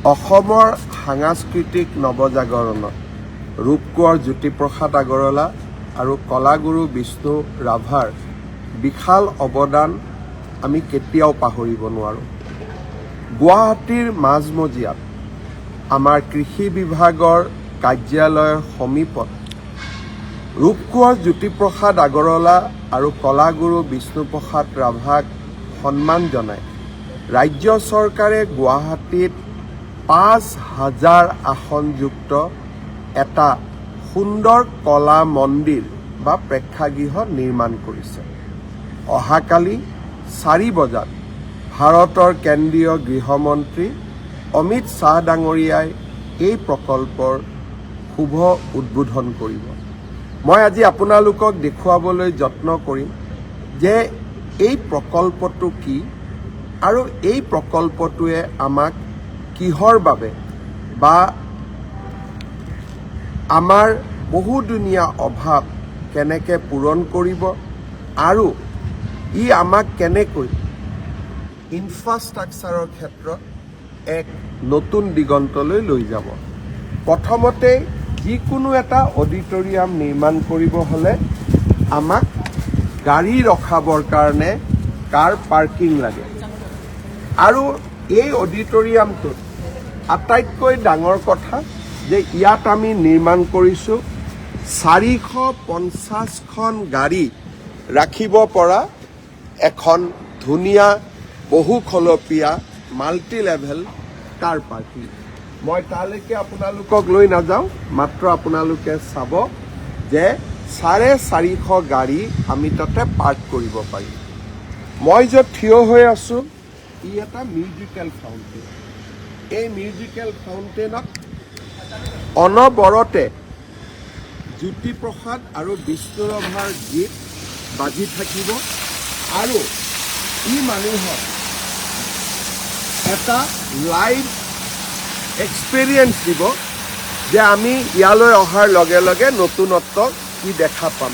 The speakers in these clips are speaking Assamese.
অসমৰ সাংস্কৃতিক নৱজাগৰণত ৰূপকোঁৱৰ জ্যোতিপ্ৰসাদ আগৰৱালা আৰু কলাগুৰু বিষ্ণু ৰাভাৰ বিশাল অৱদান আমি কেতিয়াও পাহৰিব নোৱাৰোঁ। গুৱাহাটীৰ মাজমজিয়াত আমাৰ কৃষি বিভাগৰ কাৰ্যালয়ৰ সমীপত ৰূপকোঁৱৰ জ্যোতিপ্ৰসাদ আগৰৱালা আৰু কলাগুৰু বিষ্ণুপ্ৰসাদ ৰাভাক সন্মান জনাই ৰাজ্য চৰকাৰে গুৱাহাটীত ৫,০০০ আসনযুক্ত এটা সুন্দৰ কলা মন্দিৰ বা প্ৰেক্ষাগৃহ নিৰ্মাণ কৰিছে। অহাকালি ৪ বজাত ভাৰতৰ কেন্দ্ৰীয় গৃহমন্ত্ৰী অমিত শ্বাহ ডাঙৰীয়াই এই প্ৰকল্পৰ শুভ উদ্বোধন কৰিব। মই আজি আপোনালোকক দেখুৱাবলৈ যত্ন কৰিম যে এই প্ৰকল্পটো কি আৰু এই প্ৰকল্পটোৱে আমাক কিহৰ বাবে বা আমাৰ বহুদিনীয়া অভাৱ কেনেকৈ পূৰণ কৰিব আৰু ই আমাক কেনেকৈ ইনফ্ৰাষ্ট্ৰাকচাৰৰ ক্ষেত্ৰত এক নতুন দিগন্তলৈ লৈ যাব। প্ৰথমতে যিকোনো এটা অডিটৰিয়াম নিৰ্মাণ কৰিব হ'লে আমাক গাড়ী ৰখাবৰ কাৰণে কাৰ পাৰ্কিং লাগে আৰু এই অডিটৰিয়ামটোত আটাইতকৈ ডাঙৰ কথা যে ইয়াত আমি নিৰ্মাণ কৰিছোঁ ৪৫০খন গাড়ী ৰাখিব পৰা এখন ধুনীয়া বহুখলপীয়া মাল্টি লেভেল কাৰ পাৰ্কিং। মই তালৈকে আপোনালোকক লৈ নাযাওঁ, মাত্ৰ আপোনালোকে চাব যে ৪৫০ গাড়ী আমি তাতে পাৰ্ক কৰিব পাৰিম। মই য'ত থিয় হৈ আছোঁ ই এটা মিউজিকেল ফাউণ্টেইন। এই মিউজিকেল ফাউণ্টেইনত অনবৰতে জ্যোতিপ্ৰসাদ আৰু বিষ্ণু ৰাভাৰ গীত বাজি থাকিব আৰু ই মানুহক এটা লাইভ এক্সপিৰিয়েঞ্চ দিব যে আমি ইয়ালৈ অহাৰ লগে লগে নতুনত্ব কি দেখা পাম।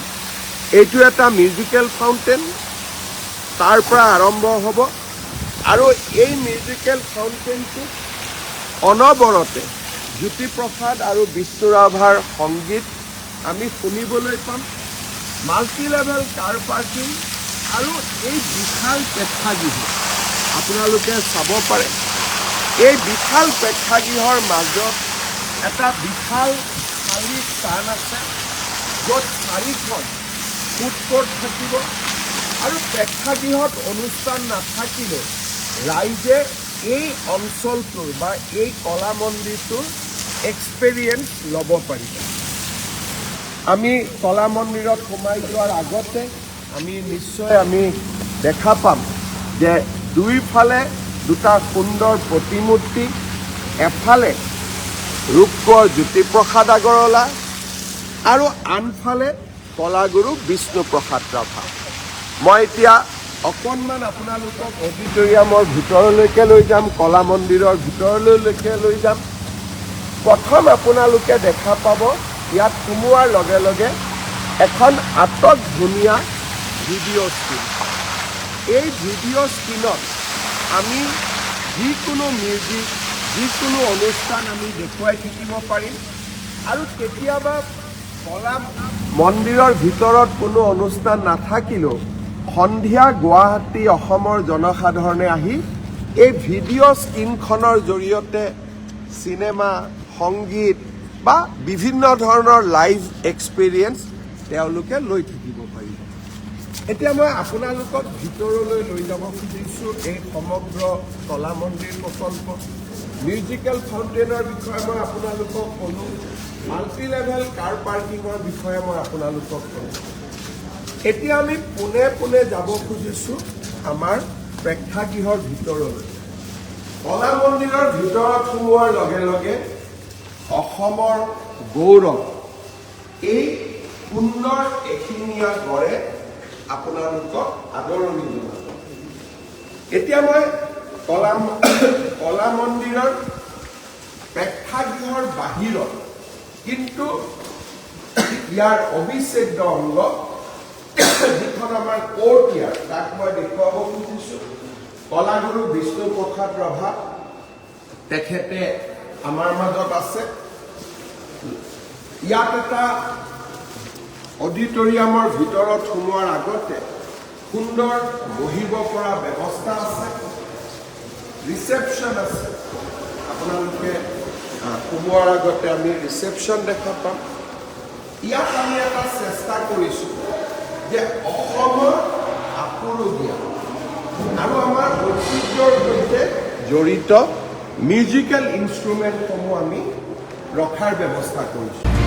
এইটো এটা মিউজিকেল ফাউণ্টেইন, তাৰ পৰা আৰম্ভ হ'ব আৰু এই মিউজিকেল ফাউণ্টেইনটো অনবৰতে জ্যোতিপ্ৰসাদ আৰু বিষ্ণু ৰাভাৰ সংগীত আমি শুনিবলৈ পাম। মাল্টি লেভেল কাৰ পাৰ্কিং আৰু এই বিশাল প্ৰেক্ষাগৃহ আপোনালোকে চাব পাৰে। এই বিশাল প্ৰেক্ষাগৃহৰ মাজত এটা বিশাল খালী স্থান আছে য'ত ৪খন ফুড কোৰ্ট থাকিব আৰু প্ৰেক্ষাগৃহত অনুষ্ঠান নাথাকিলেও ৰাইজে এই অঞ্চলটোৰ বা এই কলা মন্দিৰটোৰ এক্সপেৰিয়েঞ্চ ল'ব পাৰিব। আমি কলা মন্দিৰত সোমাই যোৱাৰ আগতে আমি নিশ্চয় দেখা পাম যে দুইফালে দুটা সুন্দৰ প্ৰতিমূৰ্তি, এফালে ৰূপকোঁৱৰ জ্যোতিপ্ৰসাদ আগৰৱালা আৰু আনফালে কলাগুৰু বিষ্ণুপ্ৰসাদ ৰাভা। মই এতিয়া অকণমান আপোনালোকক অডিটৰিয়ামৰ ভিতৰলৈকে লৈ যাম, কলা মন্দিৰৰ ভিতৰলৈকে লৈ যাম। প্ৰথম আপোনালোকে দেখা পাব ইয়াত সোমোৱাৰ লগে লগে এখন আটক ধুনীয়া ভিডিঅ' স্ক্ৰীণ। এই ভিডিঅ' স্ক্ৰীণত আমি যিকোনো মিউজিক, যিকোনো অনুষ্ঠান আমি দেখুৱাই থাকিব পাৰিম আৰু কেতিয়াবা কলা মন্দিৰৰ ভিতৰত কোনো অনুষ্ঠান নাথাকিলেও সন্ধিয়া গুৱাহাটী অসমৰ জনসাধাৰণে আহি এই ভিডিঅ' স্ক্ৰীণখনৰ জৰিয়তে চিনেমা, সংগীত বা বিভিন্ন ধৰণৰ লাইভ এক্সপিৰিয়েঞ্চ তেওঁলোকে লৈ থাকিব পাৰিব। এতিয়া মই আপোনালোকক ভিতৰলৈ লৈ যাব খুজিছোঁ এই সমগ্ৰ কলা মন্দিৰ প্ৰকল্প। মিউজিকেল ফাউণ্টেইনৰ বিষয়ে মই আপোনালোকক ক'লোঁ, মাল্টি লেভেল কাৰ পাৰ্কিঙৰ বিষয়ে মই আপোনালোকক ক'লোঁ। এতিয়া আমি পোনে পোনে যাব খুজিছোঁ আমাৰ প্ৰেক্ষাগৃহৰ ভিতৰলৈ। কলা মন্দিৰৰ ভিতৰত সোমোৱাৰ লগে লগে অসমৰ গৌৰৱ এই সুন্দৰ এশিঙীয়া গড়ে আপোনালোকক আদৰণি জনাব। এতিয়া মই কলা মন্দিৰৰ প্ৰেক্ষাগৃহৰ বাহিৰত কিন্তু ইয়াৰ অবিচ্ছেদ্য অংগ যিখন আমাৰ কোৰ্টয়াৰ্ড তাক মই দেখুৱাব খুজিছোঁ। কলাগুৰু বিষ্ণুপ্ৰসাদ ৰাভা তেখেতে আমাৰ মাজত আছে। ইয়াত এটা অডিটৰিয়ামৰ ভিতৰত সোমোৱাৰ আগতে সুন্দৰ বহিব পৰা ব্যৱস্থা আছে, ৰিচেপশ্যন আছে। আপোনালোকে সোমোৱাৰ আগতে আমি ৰিচেপশ্যন দেখা পাম। ইয়াত আমি এটা চেষ্টা কৰিছোঁ যে অসমৰ আপুৰুগীয়া আৰু আমাৰ ঐতিহ্যৰ সৈতে জড়িত মিউজিকেল ইনষ্ট্ৰুমেণ্টসমূহ আমি ৰখাৰ ব্যৱস্থা কৰিছোঁ।